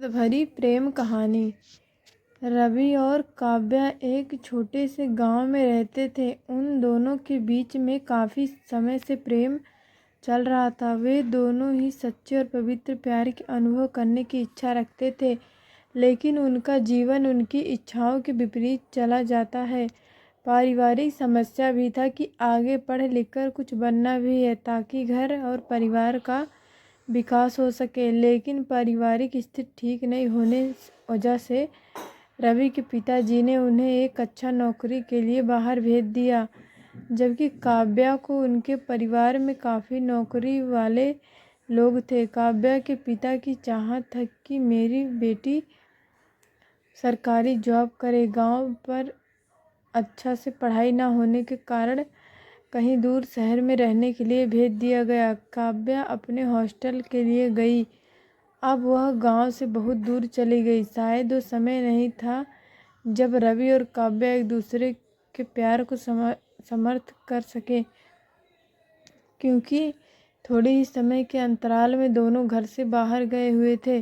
भरी प्रेम कहानी। रवि और काव्या एक छोटे से गांव में रहते थे। उन दोनों के बीच में काफ़ी समय से प्रेम चल रहा था। वे दोनों ही सच्चे और पवित्र प्यार के अनुभव करने की इच्छा रखते थे, लेकिन उनका जीवन उनकी इच्छाओं के विपरीत चला जाता है। पारिवारिक समस्या भी था कि आगे पढ़ लिख कर कुछ बनना भी है ताकि घर और परिवार का विकास हो सके, लेकिन पारिवारिक स्थिति ठीक नहीं होने वजह से रवि के पिताजी ने उन्हें एक अच्छा नौकरी के लिए बाहर भेज दिया, जबकि काव्या को उनके परिवार में काफ़ी नौकरी वाले लोग थे। काव्या के पिता की चाहत था कि मेरी बेटी सरकारी जॉब करे। गांव पर अच्छा से पढ़ाई ना होने के कारण कहीं दूर शहर में रहने के लिए भेज दिया गया। काव्या अपने हॉस्टल के लिए गई। अब वह गांव से बहुत दूर चली गई। शायद वो समय नहीं था जब रवि और काव्या एक दूसरे के प्यार को समर्थ कर सके, क्योंकि थोड़े ही समय के अंतराल में दोनों घर से बाहर गए हुए थे।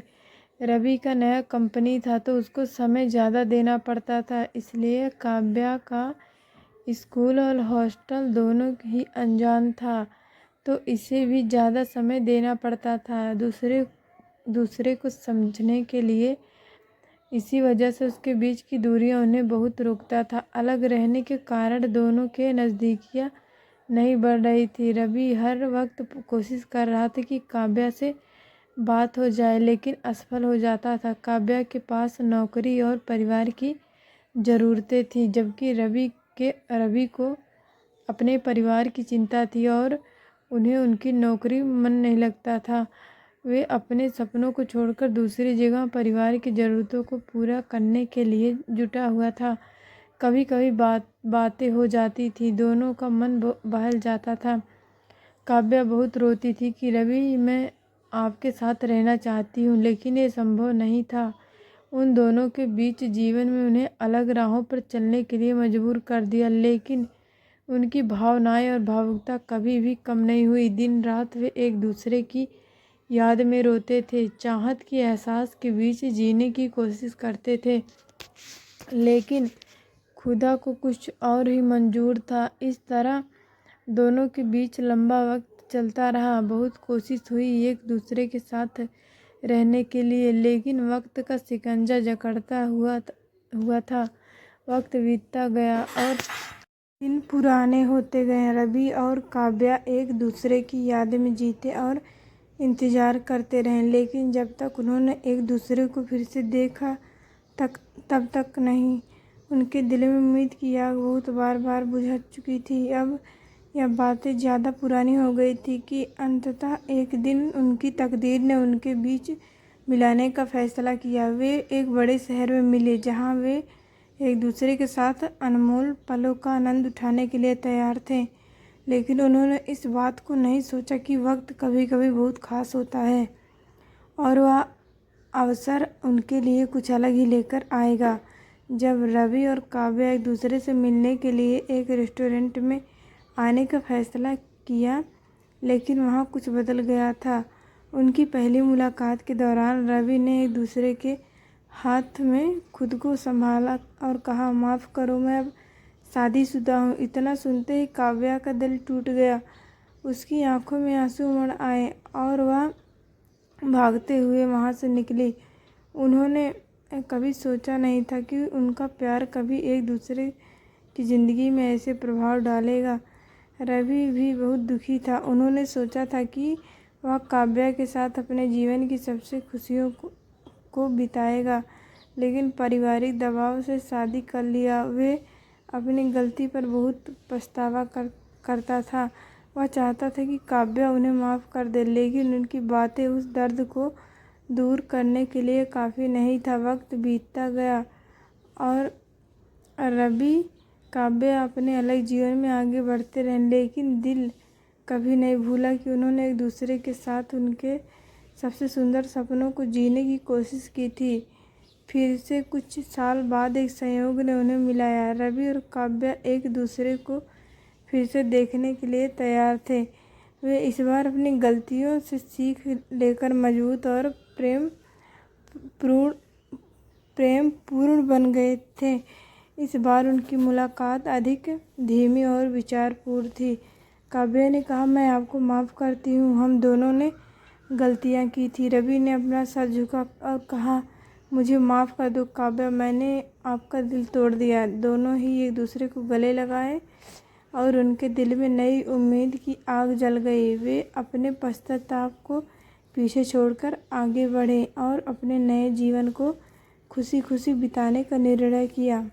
रवि का नया कंपनी था तो उसको समय ज़्यादा देना पड़ता था, इसलिए काव्या का स्कूल और हॉस्टल दोनों ही अनजान था, तो इसे भी ज़्यादा समय देना पड़ता था दूसरे को समझने के लिए। इसी वजह से उसके बीच की दूरियां उन्हें बहुत रोकता था। अलग रहने के कारण दोनों के नज़दीकियां नहीं बढ़ रही थी। रवि हर वक्त कोशिश कर रहा था कि काव्या से बात हो जाए, लेकिन असफल हो जाता था। काव्या के पास नौकरी और परिवार की ज़रूरतें थी, जबकि रवि को अपने परिवार की चिंता थी और उन्हें उनकी नौकरी मन नहीं लगता था। वे अपने सपनों को छोड़कर दूसरी जगह परिवार की ज़रूरतों को पूरा करने के लिए जुटा हुआ था। कभी कभी बातें हो जाती थी, दोनों का मन बहल जाता था। काव्या बहुत रोती थी कि रवि, मैं आपके साथ रहना चाहती हूँ, लेकिन ये संभव नहीं था। उन दोनों के बीच जीवन में उन्हें अलग राहों पर चलने के लिए मजबूर कर दिया, लेकिन उनकी भावनाएं और भावुकता कभी भी कम नहीं हुई। दिन रात वे एक दूसरे की याद में रोते थे, चाहत के एहसास के बीच जीने की कोशिश करते थे, लेकिन खुदा को कुछ और ही मंजूर था। इस तरह दोनों के बीच लंबा वक्त चलता रहा। बहुत कोशिश हुई एक दूसरे के साथ रहने के लिए, लेकिन वक्त का शिकंजा जकड़ता हुआ था। वक्त बीतता गया और दिन पुराने होते गए। रवि और काव्या एक दूसरे की याद में जीते और इंतज़ार करते रहे, लेकिन जब तक उन्होंने एक दूसरे को फिर से देखा तब तक नहीं। उनके दिल में उम्मीद की आग बहुत बार बुझ चुकी थी। अब यह बातें ज़्यादा पुरानी हो गई थी कि अंततः एक दिन उनकी तकदीर ने उनके बीच मिलाने का फैसला किया। वे एक बड़े शहर में मिले, जहाँ वे एक दूसरे के साथ अनमोल पलों का आनंद उठाने के लिए तैयार थे, लेकिन उन्होंने इस बात को नहीं सोचा कि वक्त कभी कभी बहुत खास होता है और वह अवसर उनके लिए कुछ अलग ही लेकर आएगा। जब रवि और काव्या एक दूसरे से मिलने के लिए एक रेस्टोरेंट में आने का फैसला किया, लेकिन वहाँ कुछ बदल गया था। उनकी पहली मुलाकात के दौरान रवि ने एक दूसरे के हाथ में खुद को संभाला और कहा, माफ़ करो, मैं अब शादीशुदा हूँ। इतना सुनते ही काव्या का दिल टूट गया। उसकी आंखों में आंसू उमड़ आए और वह भागते हुए वहाँ से निकली। उन्होंने कभी सोचा नहीं था कि उनका प्यार कभी एक दूसरे की ज़िंदगी में ऐसे प्रभाव डालेगा। रवि भी बहुत दुखी था। उन्होंने सोचा था कि वह काव्या के साथ अपने जीवन की सबसे खुशियों को बिताएगा, लेकिन पारिवारिक दबाव से शादी कर लिया। वे अपनी गलती पर बहुत पछतावा करता था। वह चाहता था कि काव्या उन्हें माफ़ कर दे, लेकिन उनकी बातें उस दर्द को दूर करने के लिए काफ़ी नहीं था। वक्त बीतता गया और रवि काव्या अपने अलग जीवन में आगे बढ़ते रहे, लेकिन दिल कभी नहीं भूला कि उन्होंने एक दूसरे के साथ उनके सबसे सुंदर सपनों को जीने की कोशिश की थी। फिर से कुछ साल बाद एक संयोग ने उन्हें मिलाया। रवि और काव्या एक दूसरे को फिर से देखने के लिए तैयार थे। वे इस बार अपनी गलतियों से सीख लेकर मजबूत और प्रेमपूर्ण बन गए थे। इस बार उनकी मुलाकात अधिक धीमी और विचारपूर्ण थी। काव्या ने कहा, मैं आपको माफ़ करती हूँ, हम दोनों ने गलतियाँ की थी। रवि ने अपना सर झुका और कहा, मुझे माफ़ कर दो काव्या, मैंने आपका दिल तोड़ दिया। दोनों ही एक दूसरे को गले लगाए और उनके दिल में नई उम्मीद की आग जल गई। वे अपने पश्चाताप को पीछे छोड़कर आगे बढ़े और अपने नए जीवन को खुशी खुशी बिताने का निर्णय किया।